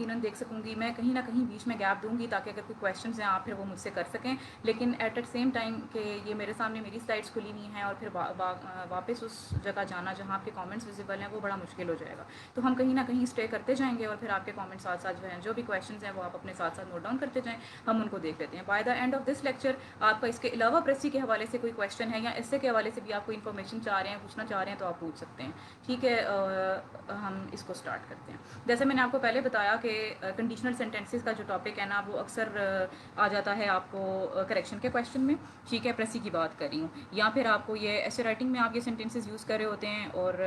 यकीनन देख सकूँगी। मैं कहीं ना कहीं बीच में गैप दूंगी ताकि अगर कोई क्वेश्चंस हैं आप फिर वो मुझसे कर सकें, लेकिन एट द सेम टाइम कि ये मेरे सामने मेरी स्लाइड्स खुली हुई हैं और फिर वापस उस जगह जाना जहाँ आपके कमेंट्स विजिबल हैं वो बड़ा मुश्किल हो जाएगा। तो हम कहीं ना कहीं स्टे करते जाएंगे और फिर आपके कमेंट्स साथ साथ जो हैं, जो भी क्वेश्चंस हैं वो आप अपने साथ साथ नोट डाउन करते जाएँ, हम उनको देख लेते हैं। By the end of this lecture आपका इसके अलावा प्रेसी के हवाले से कोई क्वेश्चन है या इससे के हवाले से भी आप कोई इन्फॉर्मेशन चाह रहे हैं, पूछना चाह रहे हैं, तो आप पूछ सकते हैं। ठीक है, हम इसको स्टार्ट करते हैं। जैसे मैंने आपको पहले बताया कि कंडीशनल सेंटेंसेस का जो टॉपिक है ना वो अक्सर आ जाता है आपको करेक्शन के क्वेश्चन में। ठीक है, प्रेसी की बात कर रही हूँ, या फिर आपको ये ऐसे राइटिंग में आप ये सेंटेंसेस यूज़ कर रहे होते हैं और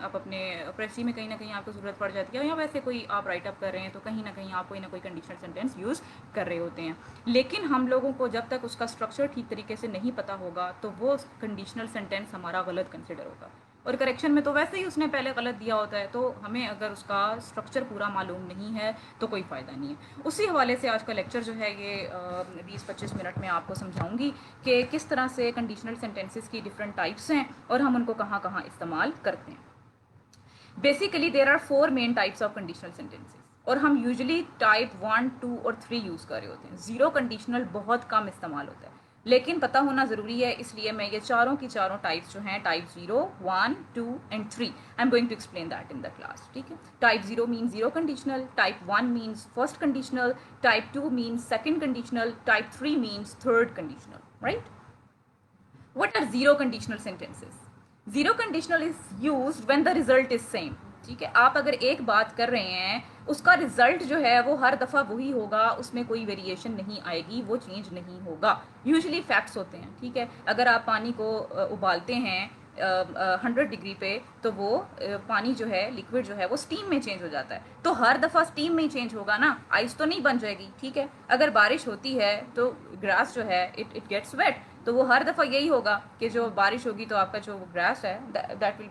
आप अपने प्रेसी में कहीं ना कहीं आपको ज़रूरत पड़ जाती है, या वैसे कोई आप राइटअप कर रहे हैं तो कहीं ना कहीं आप कोई ना कोई कंडीशनल सेंटेंस यूज़ कर रहे होते हैं। लेकिन हम लोगों को जब तक उसका स्ट्रक्चर ठीक तरीके से नहीं पता होगा तो वो कंडीशनल सेंटेंस हमारा गलत कंसिडर होगा, और करेक्शन में तो वैसे ही उसने पहले गलत दिया होता है, तो हमें अगर उसका स्ट्रक्चर पूरा मालूम नहीं है तो कोई फ़ायदा नहीं है। उसी हवाले से आज का लेक्चर जो है ये 20-25 मिनट में आपको समझाऊंगी कि किस तरह से कंडीशनल सेंटेंसेस की डिफरेंट टाइप्स हैं और हम उनको कहाँ कहाँ इस्तेमाल करते हैं। Basically there are 4 main types of conditional sentences और हम यूजुअली टाइप 1, 2 और 3 यूज़ कर रहे होते हैं। ज़ीरो कंडीशनल बहुत कम इस्तेमाल होता है, लेकिन पता होना ज़रूरी है, इसलिए मैं ये चारों की चारों टाइप्स जो हैं, type 0, 1, 2 and 3, I am going to explain that in the class. ठीक है, type 0 means zero conditional, type 1 means first conditional, type 2 means second conditional, type 3 means third conditional. Right, what are zero conditional sentences? Zero conditional is used when the result is same. ठीक है, आप अगर एक बात कर रहे हैं उसका रिजल्ट जो है वो हर दफ़ा वही होगा, उसमें कोई वेरिएशन नहीं आएगी, वो चेंज नहीं होगा। यूजुअली फैक्ट्स होते हैं। ठीक है, अगर आप पानी को उबालते हैं 100 डिग्री पे तो वो पानी जो है, लिक्विड जो है वो स्टीम में चेंज हो जाता है, तो हर दफ़ा स्टीम में ही चेंज होगा ना, आइस तो नहीं बन जाएगी। ठीक है, अगर बारिश होती है तो ग्रास जो है इट गेट्स वेट, तो वो हर दफ़ा यही होगा कि जो बारिश होगी तो आपका जो ग्रास है दैट विल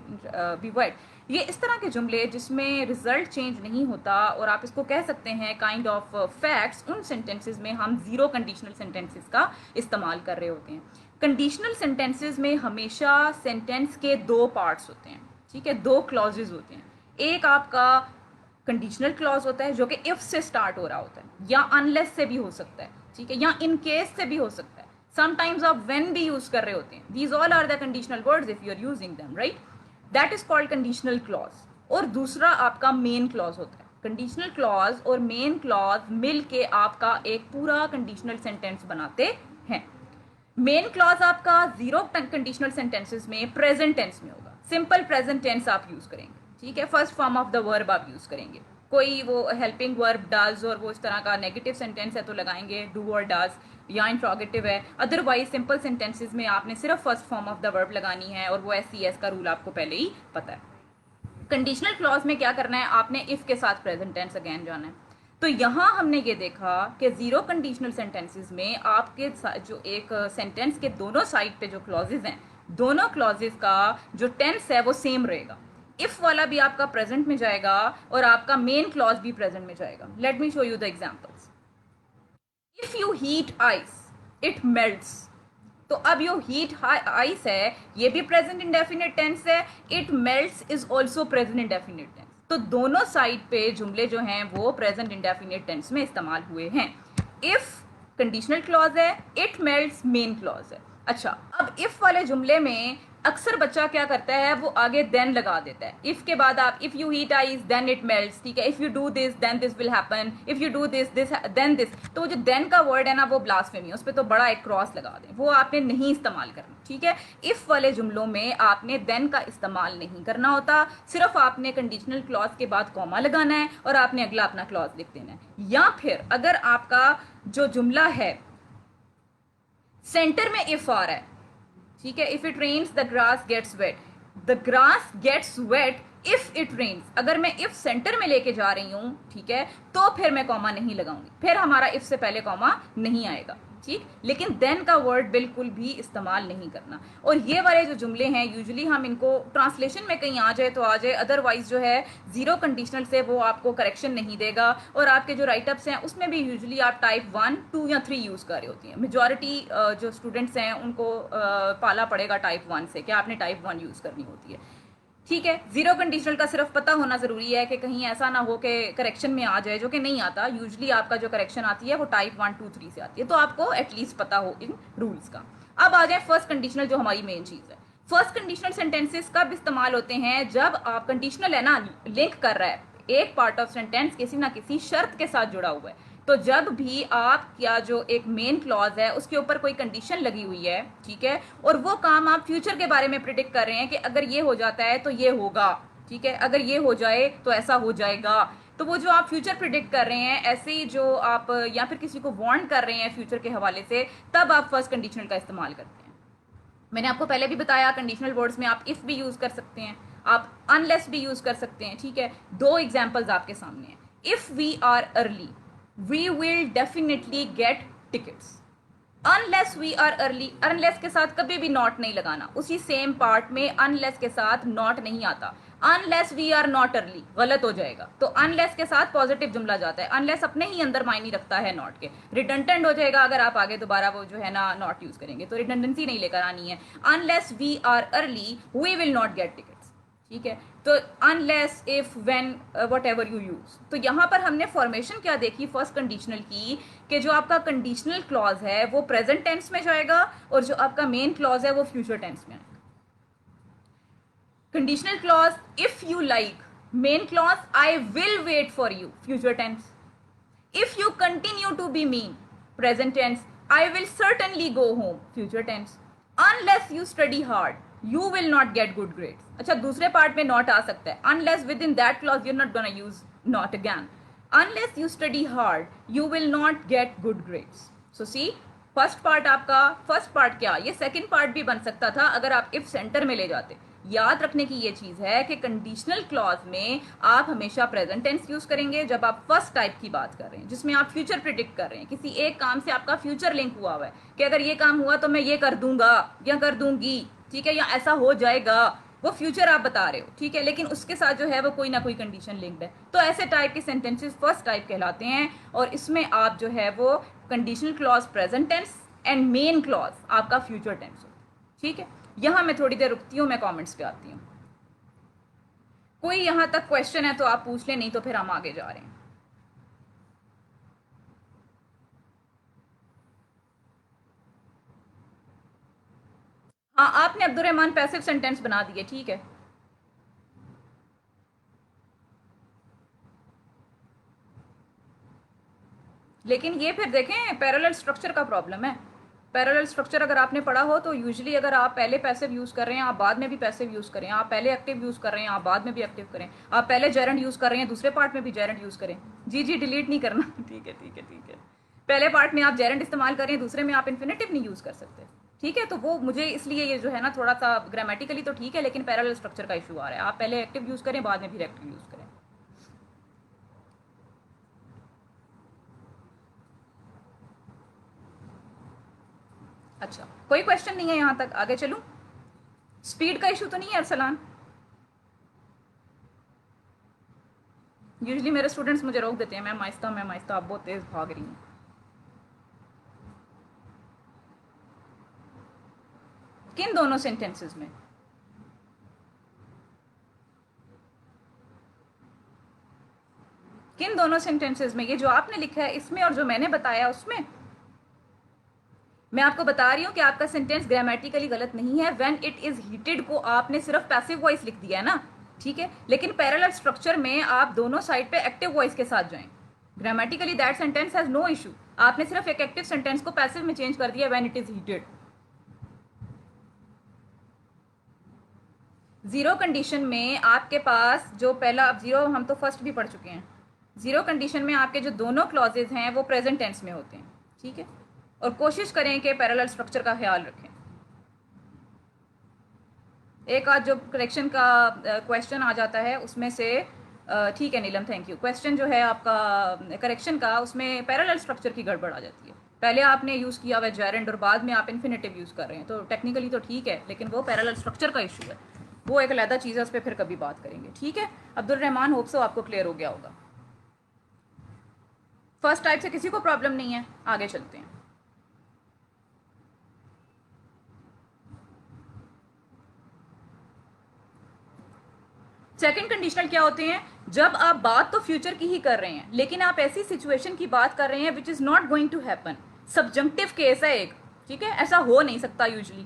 बी वेट। ये इस तरह के जुमले जिसमें रिजल्ट चेंज नहीं होता और आप इसको कह सकते हैं काइंड ऑफ फैक्ट्स, उन सेंटेंसेस में हम ज़ीरो कंडीशनल सेंटेंसेस का इस्तेमाल कर रहे होते हैं। कंडीशनल सेंटेंसेस में हमेशा सेंटेंस के दो पार्ट्स होते हैं। ठीक है, दो क्लॉजेज होते हैं। एक आपका कंडीशनल क्लॉज होता है जो कि इफ से स्टार्ट हो रहा होता है, या अनलेस से भी हो सकता है। ठीक है, या इन केस से भी हो सकता है। समटाइम्स आप व्हेन भी यूज कर रहे होते हैं। These all are the conditional words if you are using them, right, that is called conditional clause. और दूसरा आपका मेन क्लॉज होता है। कंडीशनल क्लॉज और मेन क्लॉज मिल के आपका एक पूरा कंडीशनल सेंटेंस बनाते हैं। मेन क्लॉज आपका जीरो कंडीशनल सेंटेंसेस में प्रेजेंट टेंस में होगा, सिंपल प्रेजेंट टेंस आप यूज करेंगे। ठीक है, first form of the verb आप यूज करेंगे। कोई वो हेल्पिंग वर्ब डज और वो इस तरह का नेगेटिव सेंटेंस है तो लगाएंगे डू और डज, या इंट्रोगेटिव है। अदरवाइज सिंपल सेंटेंसेस में आपने सिर्फ first form of the verb लगानी है और वो एस का रूल आपको पहले ही पता है। कंडीशनल क्लॉज में क्या करना है, आपने इफ के साथ प्रेजेंट टेंस अगेन जाना है। तो यहां हमने ये देखा कि जीरो कंडीशनल सेंटेंसेस में आपके जो एक सेंटेंस के दोनों साइड पे जो क्लॉजेज हैं, दोनों क्लॉजेज का जो टेंस है वो सेम रहेगा। इफ वाला भी आपका प्रेजेंट में जाएगा और आपका मेन क्लॉज भी प्रेजेंट में जाएगा। Let me show you the examples. If you heat ice it melts, तो अब यो हीट आइस है ये भी प्रेजेंट इंडेफिनिट टेंस है, it melts is also present indefinite tense. तो दोनों साइड पे जुमले जो हैं वो प्रेजेंट इंडेफिनिट टेंस में इस्तेमाल हुए हैं। इफ कंडीशनल क्लॉज है, इट मेल्ट्स मेन क्लॉज है। अच्छा, अब इफ वाले जुमले में अक्सर बच्चा क्या करता है, वो आगे देन लगा देता है। इफ के बाद आप if you heat ice then it melts, ठीक है, if you do this then this will happen, if you do this this then this. तो जो देन का वर्ड है ना वो ब्लास्फेमी है, उस पर तो बड़ा एक क्रॉस लगा दें, वो आपने नहीं इस्तेमाल करना। ठीक है, इफ वाले जुमलों में आपने देन का इस्तेमाल नहीं करना होता, सिर्फ आपने कंडीशनल क्लॉज के बाद कॉमा लगाना है और आपने अगला अपना क्लॉज लिख देना है। या फिर अगर आपका जो जुमला है सेंटर में इफ आ रहा है, ठीक है, if it rains the grass gets wet, the grass gets wet if it rains, अगर मैं इफ सेंटर में लेके जा रही हूं, ठीक है, तो फिर मैं कॉमा नहीं लगाऊंगी, फिर हमारा इफ से पहले कॉमा नहीं आएगा। ठीक, लेकिन देन का वर्ड बिल्कुल भी इस्तेमाल नहीं करना। और ये वाले जो जुमले हैं यूजुअली हम इनको ट्रांसलेशन में कहीं आ जाए तो आ जाए, अदरवाइज जो है जीरो कंडीशनल से वो आपको करेक्शन नहीं देगा। और आपके जो राइटअप्स हैं उसमें भी यूजुअली आप टाइप 1, 2 या 3 यूज़ कर रही होती हैं। मेजॉरिटी जो स्टूडेंट्स हैं उनको पाला पड़ेगा टाइप 1 से, कि आपने टाइप 1 यूज़ करनी होती है। ठीक है, जीरो कंडीशनल का सिर्फ पता होना जरूरी है कि कहीं ऐसा ना हो कि करेक्शन में आ जाए, जो कि नहीं आता। यूजली आपका जो करेक्शन आती है वो टाइप 1 2 3 से आती है, तो आपको एटलीस्ट पता हो इन रूल्स का। अब आ जाए फर्स्ट कंडीशनल, जो हमारी मेन चीज है। फर्स्ट कंडीशनल सेंटेंसेस कब इस्तेमाल होते हैं? जब आप कंडीशनल है ना, लिंक कर रहा है, एक पार्ट ऑफ सेंटेंस किसी ना किसी शर्त के साथ जुड़ा हुआ है। तो जब भी आप या जो एक मेन क्लॉज है उसके ऊपर कोई कंडीशन लगी हुई है, ठीक है, और वो काम आप फ्यूचर के बारे में प्रिडिक्ट कर रहे हैं कि अगर ये हो जाता है तो ये होगा, ठीक है, अगर ये हो जाए तो ऐसा हो जाएगा, तो वो जो आप फ्यूचर प्रिडिक्ट कर रहे हैं, ऐसे ही जो आप या फिर किसी को वार्न कर रहे हैं फ्यूचर के हवाले से, तब आप फर्स्ट कंडीशनल का इस्तेमाल करते हैं। मैंने आपको पहले भी बताया, कंडीशनल वर्ड्स में आप इफ भी यूज कर सकते हैं, आप अनलेस भी यूज कर सकते हैं, ठीक है। दो एग्जाम्पल्स आपके सामने हैं। If we are early we will definitely get tickets. Unless we are early, unless के साथ कभी भी नॉट नहीं लगाना, उसी सेम पार्ट में अनलेस के साथ नॉट नहीं आता। Unless we are not early गलत हो जाएगा, तो अनलेस के साथ पॉजिटिव जुमला जाता है। अनलेस अपने ही अंदर मायने रखता है नॉट के, रिडंडेंट हो जाएगा अगर आप आगे दोबारा वो जो है ना नॉट यूज करेंगे, तो रिडंडेंसी नहीं लेकर आनी है। Unless we are early we will not get tickets, ठीक है। तो unless, if, when, whatever you use. तो यहां पर हमने फॉर्मेशन क्या देखी फर्स्ट कंडीशनल की, कि जो आपका कंडीशनल क्लॉज है वो प्रेजेंट टेंस में जाएगा, और जो आपका मेन क्लॉज है वो फ्यूचर टेंस में आएगा। Conditional clause, if you like, main clause I will wait for you, future tense. If you continue to be mean, present tense, I will certainly go home, future tense. Unless you study hard you will not get good grades. अच्छा, दूसरे part में not आ सकता है, unless within that clause you not gonna use not again. Unless you study hard you will not get good grades. So see, first part आपका, first part क्या, ये second part भी बन सकता था अगर आप इफ सेंटर में ले जाते। याद रखने की ये चीज है कि कंडीशनल क्लॉज में आप हमेशा प्रेजेंट टेंस यूज करेंगे जब आप फर्स्ट टाइप की बात कर रहे हैं, जिसमें आप फ्यूचर प्रिडिक्ट कर रहे हैं, किसी एक काम से आपका फ्यूचर लिंक हुआ है कि अगर ये काम हुआ तो मैं ये कर दूंगा या कर दूंगी, ठीक है, या ऐसा हो जाएगा, वो फ्यूचर आप बता रहे हो, ठीक है, लेकिन उसके साथ जो है वो कोई ना कोई कंडीशन लिंक्ड है। तो ऐसे टाइप के सेंटेंसेस फर्स्ट टाइप कहलाते हैं, और इसमें आप जो है वो conditional clause present tense and main clause आपका फ्यूचर टेंस हो, ठीक है। यहां मैं थोड़ी देर रुकती हूं, मैं कमेंट्स पे आती हूं। कोई यहां तक क्वेश्चन है तो आप पूछ ले, नहीं तो फिर हम आगे जा रहे हैं। हाँ, आपने अब्दुर्रहमान पैसिव सेंटेंस बना दिए, ठीक है। लेकिन ये फिर देखें, पैरेलल स्ट्रक्चर का प्रॉब्लम है। पैरेलल स्ट्रक्चर अगर आपने पढ़ा हो तो यूजुअली अगर आप पहले पैसिव यूज कर रहे हैं आप बाद में भी पैसिव यूज करें, आप पहले एक्टिव यूज कर रहे हैं आप बाद में भी एक्टिव करें, आप पहले जेरेंट यूज कर रहे हैं दूसरे पार्ट में भी जेरेंट यूज करें। जी जी, डिलीट नहीं करना ठीक है ठीक है ठीक है। पहले पार्ट में आप जेरेंट इस्तेमाल कर रहे हैं, दूसरे में आप इन्फिनेटिव नहीं यूज कर सकते, ठीक है। तो वो मुझे इसलिए ये जो है ना थोड़ा सा ग्रामेटिकली तो ठीक है, लेकिन पैरेलल स्ट्रक्चर का इशू आ रहा है। आप पहले एक्टिव यूज करें बाद में भी एक्टिव यूज करें। अच्छा, कोई क्वेश्चन नहीं है यहां तक, आगे चलूं? स्पीड का इशू तो नहीं है अरसलान? यूजुअली मेरे स्टूडेंट्स मुझे रोक देते हैं, मैं आहिस्ता, आप बहुत तेज भाग रही हैं। किन दोनों सेंटेंसेस में? किन दोनों सेंटेंसेस में? ये जो आपने लिखा है इसमें और जो मैंने बताया उसमें? मैं आपको बता रही हूं कि आपका सेंटेंस ग्रामेटिकली गलत नहीं है। व्हेन इट इज हीटेड को आपने सिर्फ पैसिव वॉइस लिख दिया है ना, ठीक है, लेकिन पैरेलल स्ट्रक्चर में आप दोनों साइड पे एक्टिव वॉइस के साथ जाएं। Grammatically that sentence has no issue, आपने सिर्फ एक एक्टिव सेंटेंस को पैसिव में चेंज कर दिया when it is heated. Zero condition में आपके पास जो पहला, अब जीरो हम तो फर्स्ट भी पढ़ चुके हैं, जीरो कंडीशन में आपके जो दोनों क्लॉजेज हैं वो प्रेजेंट टेंस में होते हैं, ठीक है। और कोशिश करें कि पैरेलल स्ट्रक्चर का ख्याल रखें। एक आध जो करेक्शन का क्वेश्चन आ जाता है उसमें से, ठीक है नीलम, थैंक यू। क्वेश्चन जो है आपका करेक्शन का, उसमें पैरेलल स्ट्रक्चर की गड़बड़ आ जाती है। पहले आपने यूज़ किया हुआ जेरेंड और बाद में आप इन्फिनेटिव यूज़ कर रहे हैं, तो टेक्निकली तो ठीक है, लेकिन वो पैरेलल स्ट्रक्चर का इशू है, वो एक अलग चीज़ है, उस पर फिर कभी बात करेंगे, ठीक है। अब्दुल रहमान, होप सो आपको क्लियर हो गया होगा। फर्स्ट टाइप से किसी को प्रॉब्लम नहीं है, आगे चलते हैं। सेकंड कंडीशनल क्या होते हैं? जब आप बात तो फ्यूचर की ही कर रहे हैं लेकिन आप ऐसी सिचुएशन की बात कर रहे हैं which is not going to happen, subjunctive case है एक, ठीक है, ऐसा हो नहीं सकता यूजली।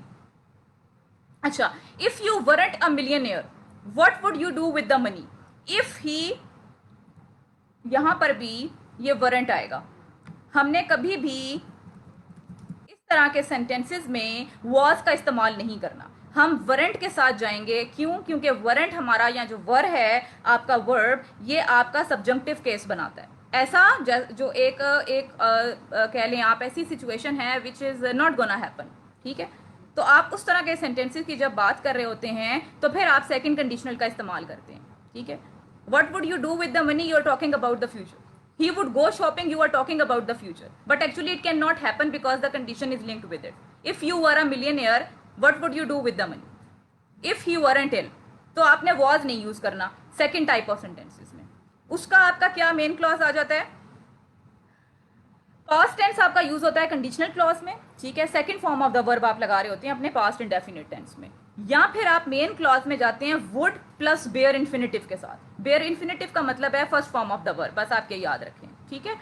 अच्छा, if you weren't a millionaire what would you do with the money? If he, यहां पर भी ये वरंट आएगा। हमने कभी भी इस तरह के सेंटेंसेस में वॉज का इस्तेमाल नहीं करना, हम वरंट के साथ जाएंगे। क्यों? क्योंकि वरंट हमारा या जो वर है आपका वर्ब, ये आपका सब्जंक्टिव केस बनाता है। ऐसा जो एक कह लें आप, ऐसी सिचुएशन है विच इज नॉट गोना हैपन, ठीक है। तो आप उस तरह के सेंटेंसेस की जब बात कर रहे होते हैं तो फिर आप सेकंड कंडीशनल का इस्तेमाल करते हैं, ठीक है। What would you do with the money? You are talking about the future. He would go shopping, you are talking about the future, but actually it cannot happen because the condition is linked with it. If you were a millionaire, what would you do with the money? If he weren't ill, तो आपने was नहीं use करना second type of sentences में। उसका आपका क्या main clause आ जाता है? पास्ट टेंस आपका यूज होता है कंडीशनल क्लॉज में, ठीक है। Second form of the verb आप लगा रहे होते हैं अपने पास्ट इंडेफिनिट टेंस में, या फिर आप मेन क्लॉज में जाते हैं वुड प्लस बेयर इन्फिनेटिव के साथ। बेयर इन्फिनेटिव का मतलब है first form of the verb, बस आपके याद रखें, ठीक है।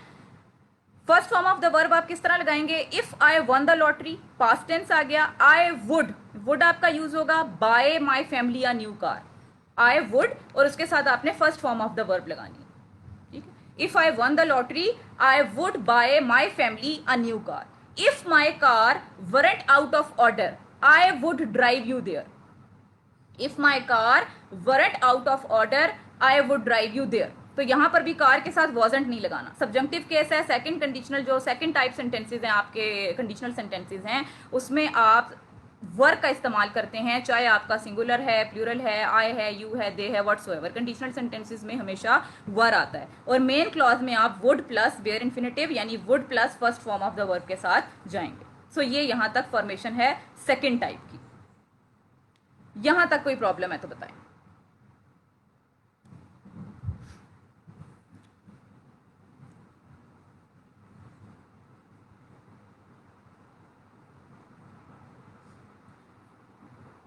First form of the verb आप किस तरह लगाएंगे? If I won the lottery, past tense आ गया, आई वुड आपका यूज होगा buy my family a new car. I would और उसके साथ आपने first form of the verb लगानी है, ठीक है। If I won the lottery I would buy my family a new car. If my car weren't out of order I would drive you there. If my car weren't out of order, I would drive you there. तो यहां पर भी car के साथ wasn't नहीं लगाना, subjunctive case है। Second conditional जो सेकंड टाइप सेंटेंसेज हैं आपके कंडीशनल सेंटेंसेज हैं, उसमें आप वर का इस्तेमाल करते हैं, चाहे आपका सिंगुलर है, प्लूरल है, आई है, यू है, दे है, व्हाट्सोएवर। कंडीशनल सेंटेंसेज में हमेशा वर आता है। और मेन क्लॉज में आप वुड प्लस बेयर इन्फिनेटिव यानी would plus first form of the verb के साथ जाएंगे। सो ये यहां तक फॉर्मेशन है सेकेंड टाइप की। यहां तक कोई प्रॉब्लम है तो बताएं।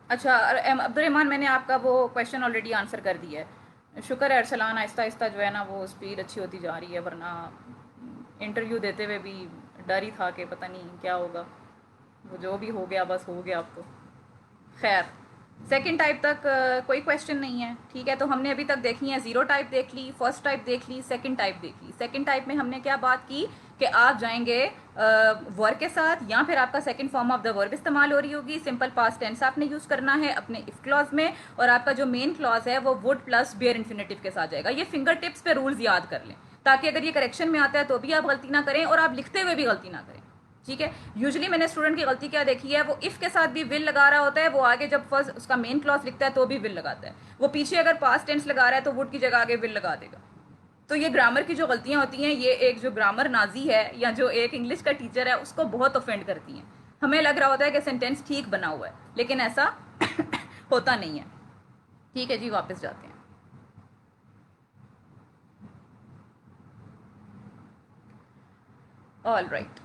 अच्छा अब्दुलरहमान, मैंने आपका वो क्वेश्चन ऑलरेडी आंसर कर दिया है, शुक्र है। अरसलान, आहिस्ता आहिस्ता जो है ना वो स्पीड अच्छी होती जा रही है, वरना इंटरव्यू देते हुए भी डर ही था कि पता नहीं क्या होगा। वो जो भी हो गया बस हो गया अब तो। खैर, सेकंड टाइप तक कोई क्वेश्चन नहीं है, ठीक है। तो हमने अभी तक देखी है, जीरो टाइप देख ली, फर्स्ट टाइप देख ली, सेकंड टाइप देख ली। सेकंड टाइप में हमने क्या बात की कि आप जाएंगे वर्ब के साथ, या फिर आपका second form of the verb इस्तेमाल हो रही होगी, सिंपल पास्ट टेंस आपने यूज करना है अपने इफ क्लॉज में, और आपका जो मेन क्लॉज है वो वुड प्लस बेयर इन्फिनेटिव के साथ जाएगा। ये फिंगर टिप्स पे रूल्स याद कर लें, ताकि अगर ये करेक्शन में आता है तो भी आप गलती ना करें और आप लिखते हुए भी गलती ना करें, ठीक है। यूजुअली मैंने स्टूडेंट की गलती क्या देखी है, वो इफ के साथ भी विल लगा रहा होता है, वो आगे जब फर्स्ट उसका मेन क्लॉज लिखता है तो भी विल लगाता है, वो पीछे अगर पास्ट टेंस लगा रहा है तो वुड की जगह आगे विल लगा देगा। तो ये ग्रामर की जो गलतियां होती हैं, ये एक जो ग्रामर नाजी है या जो एक इंग्लिश का टीचर है उसको बहुत ऑफेंड करती हैं। हमें लग रहा होता है कि सेंटेंस ठीक बना हुआ है, लेकिन ऐसा होता नहीं है, ठीक है जी। वापस जाते हैं। ऑल राइट,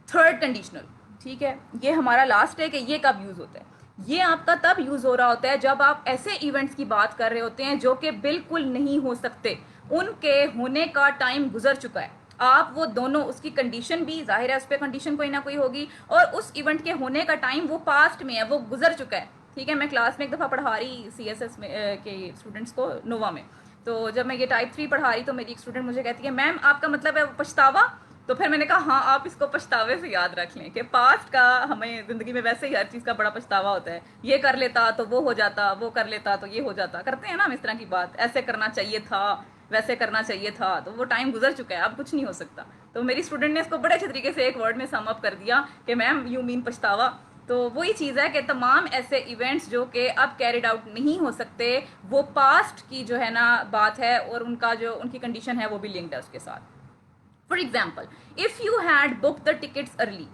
थर्ड कंडीशनल, ठीक है। ये हमारा लास्ट है कि ये कब यूज होता है। ये आपका तब यूज हो रहा होता है जब आप ऐसे इवेंट्स की बात कर रहे होते हैं जो कि बिल्कुल नहीं हो सकते, उनके होने का टाइम गुजर चुका है। आप वो दोनों, उसकी कंडीशन भी जाहिर है, उस पर कंडीशन कोई ना कोई होगी, और उस इवेंट के होने का टाइम वो पास्ट में है, वो गुजर चुका है, ठीक है। मैं क्लास में एक दफ़ा पढ़ा रही CSS में के स्टूडेंट्स को, नोवा में। तो जब मैं ये टाइप 3 पढ़ा रही तो मेरी एक स्टूडेंट मुझे कहती है, मैम आपका मतलब है पछतावा? तो फिर मैंने कहा हाँ, आप इसको पछतावे से याद रख लें कि पास्ट का हमें ज़िंदगी में वैसे ही हर चीज़ का बड़ा पछतावा होता है। ये कर लेता तो वो हो जाता, वो कर लेता तो ये हो जाता, करते हैं ना हम इस तरह की बात, ऐसे करना चाहिए था, वैसे करना चाहिए था, तो वो टाइम गुजर चुका है, अब कुछ नहीं हो सकता। तो मेरी स्टूडेंट ने इसको बड़े अच्छे तरीके से एक वर्ड में सम अप कर दिया कि मैम यू मीन पछतावा। तो वही चीज़ है कि तमाम ऐसे इवेंट्स जो कि अब कैरिड आउट नहीं हो सकते, वो पास्ट की जो है ना बात है, और उनका जो उनकी कंडीशन है वो भी लिंक्ड है उसके साथ। For example, if you had book the tickets early,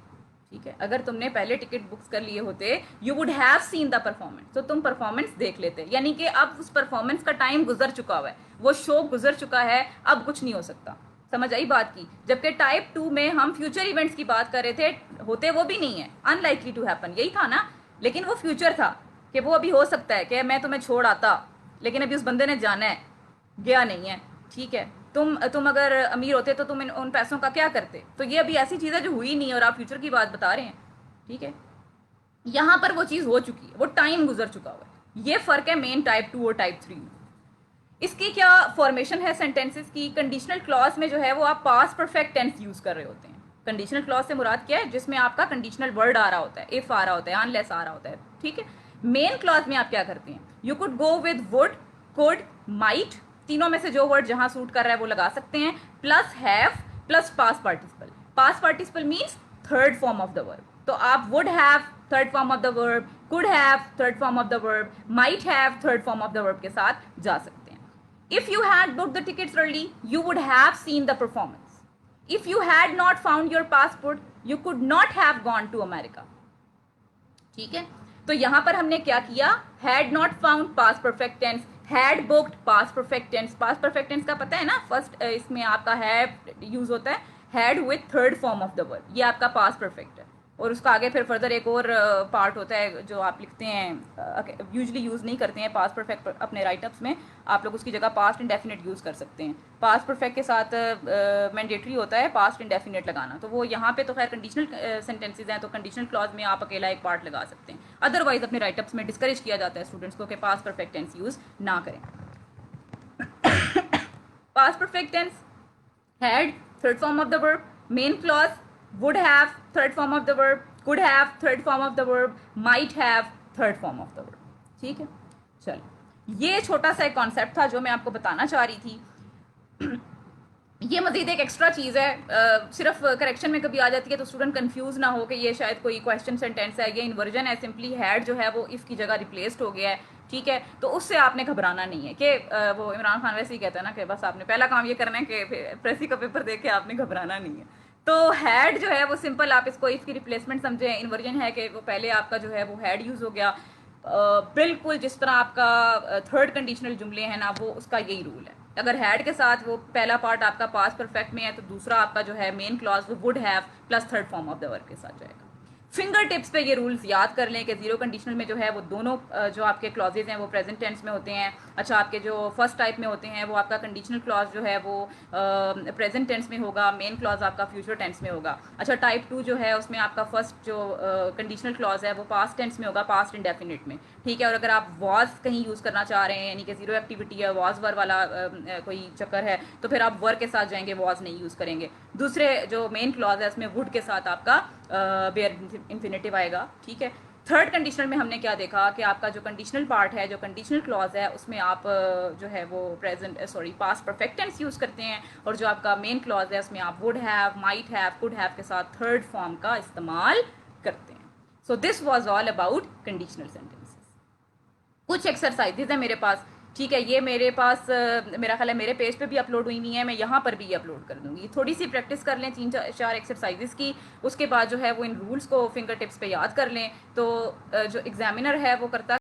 ठीक है, अगर तुमने पहले टिकट बुक्स कर लिए होते, you would have seen the performance, तो तुम परफॉर्मेंस देख लेते। यानी कि अब उस परफॉर्मेंस का टाइम गुजर चुका हुआ है, वो शो गुजर चुका है, अब कुछ नहीं हो सकता। समझ आई बात की? जबकि टाइप 2 में हम फ्यूचर इवेंट्स की बात कर रहे थे, होते वो भी नहीं है, अनलाइकली टू हैपन, यही था ना, लेकिन वो फ्यूचर था कि वो अभी हो सकता है कि मैं तुम्हें छोड़ आता, लेकिन अभी उस बंदे ने जाना है, गया नहीं है, ठीक है। तुम अगर अमीर होते तो तुम उन पैसों का क्या करते? तो ये अभी ऐसी चीज़ है जो हुई नहीं और आप फ्यूचर की बात बता रहे हैं, ठीक है। यहाँ पर वो चीज़ हो चुकी है, वो टाइम गुजर चुका हुआ है। ये फ़र्क है मेन टाइप 2 और टाइप 3 में। इसकी क्या फॉर्मेशन है सेंटेंसेस की? कंडीशनल क्लॉज में जो है वो आप पास परफेक्ट टेंस यूज़ कर रहे होते हैं। कंडीशनल क्लॉज से मुराद क्या है? जिसमें आपका कंडीशनल वर्ड आ रहा होता है, इफ आ रहा होता है, अनलेस आ रहा होता है, ठीक है। मेन क्लॉज में आप क्या करते हैं? You could go with would, could, might, तीनों में से जो वर्ड जहां सूट कर रहा है वो लगा सकते हैं, plus have, plus past participle. Past participle means third form of the verb. तो आप would have third form of the verb, could have third form of the verb, might have third form of the verb के साथ जा सकते हैं। If you had booked the tickets early, you would have seen the performance. If you had not found your passport, you could not have gone to America. ठीक है, तो यहां पर हमने क्या किया? Had not found past perfect tense, had booked past perfect tense. Past perfect tense का पता है ना, फर्स्ट इसमें आपका have यूज होता है, had with third form of the verb, ये आपका past perfect है। और उसका आगे फिर फर्दर एक और पार्ट होता है जो आप लिखते हैं, यूजली यूज़ नहीं करते हैं पास्ट परफेक्ट अपने राइटअप्स में, आप लोग उसकी जगह पास्ट इंडेफिनिट यूज़ कर सकते हैं। पास्ट परफेक्ट के साथ मैंडेटरी होता है पास्ट इंडेफिनिट लगाना, तो वो यहाँ पे तो खैर कंडीशनल सेंटेंसेज हैं, तो कंडीशनल क्लॉज में आप अकेला एक पार्ट लगा सकते हैं। अदरवाइज अपने राइटअप्स में डिस्करेज किया जाता है स्टूडेंट्स को कि पास्ट परफेक्ट टेंस यूज़ ना करें। Past perfect tense, had third form of the verb, main clause would have third form of the verb, could have third form of the verb, might have third form of the verb, ठीक है। चलो, ये छोटा सा एक concept था जो मैं आपको बताना चाह रही थी। ये मजीद एक एक्स्ट्रा चीज़ है, सिर्फ करेक्शन में कभी आ जाती है तो स्टूडेंट कंफ्यूज ना हो कि ये शायद कोई क्वेश्चन सेंटेंस है, ये इन्वर्जन है, सिंपली हैड जो है वो इफ की जगह रिप्लेस्ड हो गया है, ठीक है। तो उससे आपने घबराना नहीं है कि वो इमरान खान वैसे ही कहता है ना कि बस आपने पहला काम ये करना है कि प्रेसी का पेपर देख के आपने घबराना नहीं है। तो हैड जो है वो सिंपल आप इसको इफ की रिप्लेसमेंट समझे, इन्वर्जन है कि वो पहले आपका जो है वो हैड यूज हो गया, बिल्कुल जिस तरह आपका थर्ड कंडीशनल जुमले हैं ना, वो उसका यही रूल है। अगर हैड के साथ वो पहला पार्ट आपका पास्ट परफेक्ट में है तो दूसरा आपका जो है मेन क्लॉज वो would have plus third form of the verb के साथ जाएगा। फिंगर टिप्स पे ये रूल्स याद कर लें कि जीरो कंडीशनल में जो है वो दोनों जो आपके क्लॉजेज हैं वो प्रेजेंट टेंस में होते हैं। अच्छा, आपके जो फर्स्ट टाइप में होते हैं वो आपका कंडीशनल क्लॉज जो है वो प्रेजेंट टेंस में होगा, मेन क्लॉज आपका फ्यूचर टेंस में होगा। अच्छा, टाइप 2 जो है उसमें आपका फर्स्ट जो कंडीशनल क्लॉज है वो पास्ट टेंस में होगा, पास्ट इंडेफिनिट में, ठीक है। और अगर आप वॉज कहीं यूज़ करना चाह रहे हैं, यानी कि जीरो एक्टिविटी है, वॉज वर वाला कोई चक्कर है, तो फिर आप वर के साथ जाएंगे, वॉज नहीं यूज़ करेंगे। दूसरे जो मेन क्लॉज है उसमें वुड के साथ आपका बेयर इन्फिनेटिव आएगा, ठीक है। थर्ड कंडीशनल में हमने क्या देखा कि आपका जो कंडीशनल पार्ट है, जो कंडीशनल क्लॉज है, उसमें आप जो है वो पास्ट परफेक्ट टेंस यूज़ करते हैं, और जो आपका मेन क्लॉज है उसमें आप would have, might have, could have के साथ थर्ड फॉर्म का इस्तेमाल करते हैं। So this was all about conditional sentences. कुछ एक्सरसाइजेज है मेरे पास, ठीक है। ये मेरे पास मेरा ख्याल है मेरे पेज पे भी अपलोड हुई नहीं है, मैं यहाँ पर भी अपलोड कर दूँगी। थोड़ी सी प्रैक्टिस कर लें 3-4 एक्सरसाइजेस की, उसके बाद जो है वो इन रूल्स को फिंगर टिप्स पे याद कर लें, तो जो एग्जामिनर है वो करता